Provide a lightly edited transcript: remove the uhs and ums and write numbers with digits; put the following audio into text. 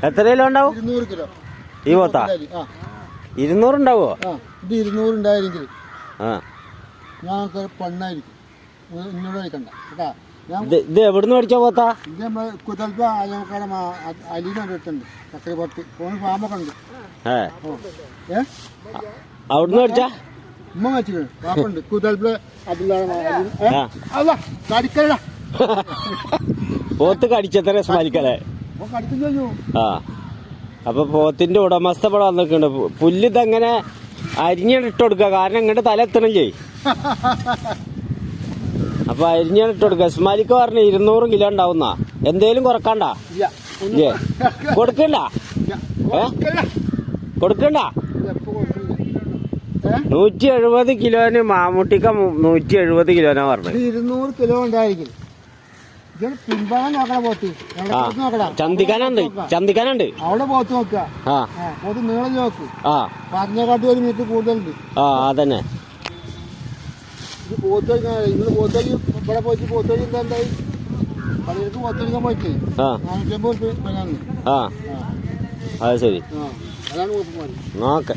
എത്ര കിലോ ഉണ്ടാവും? 200 കിലോ. ഈ പോത്താ 200 ഉണ്ടാവോ? ഇത് 200 ഉണ്ടായിരുന്നെങ്കിൽ ആ ഞങ്ങൾക്ക് പെണ്ണായിരിക്കും. ഇന്നോട് കളിക്കണ്ട കേട്ടാ. ഇത് എവിടുന്ന് മേടിച്ച പോത്താ? ഇത് നമ്മൾ കുതൽപ്പ അയൽക്കാരെ അലീനുണ്ട് ഇട്ടുണ്ട്. ചക്കര പുറത്ത് ഫോൺ പാമ്പൊക്കെ ഉണ്ട്. അവിടുന്ന് മേടിച്ചാ? ഉമ്മ വെച്ചിട്ടുണ്ട്. പാപ്പുണ്ട് കുതൽപ്പ അല്ല കടിക്കല പോത്ത് കടിച്ചത്ര സ്മരിക്കലേ. കടിക്കുന്നു. ആ അപ്പൊ പോത്തിന്റെ ഉടമസ്ഥ ഇവിടെ വന്നിട്ടുണ്ട്. പുല്ല് ഇതങ്ങനെ അരിഞ്ഞിട്ട് കൊടുക്കുക, കാരണം ഇങ്ങോട്ട് തല എത്തണില്ലേ. അപ്പൊ അരിഞ്ഞിട്ട് കൊടുക്കുക. സ്മരിക്ക പറഞ്ഞ 200 കിലോ ഉണ്ടാവുന്ന. എന്തേലും കുറക്കണ്ട? ഇല്ലേ കൊടുക്കണ്ട? കൊടുക്കണ്ട? 170 കിലോന് മാമൂട്ടിക്ക 170 കിലോനാ പറഞ്ഞത്. 200 കിലോ ഉണ്ടായിരിക്കും. ചന്തിക്കാനുണ്ട് അവിടെ പോത്ത് നോക്കുക. പോത്ത് നീളം നോക്ക്. പറഞ്ഞക്കാട്ടി 1 മീറ്റർ കൂടുതലുണ്ട്. അതന്നെ ഇത് പോത്ത് ഇന്ന് പോത്തേക്ക് ഇവിടെ പോയിട്ട് പോത്തേക്ക് എന്തായി പള്ളിയിലേക്ക് പോത്തെടുക്കാൻ പോയിട്ട് 450 രൂപ. അത് ശരി. അതാണ് പോത്ത്. നോക്കെ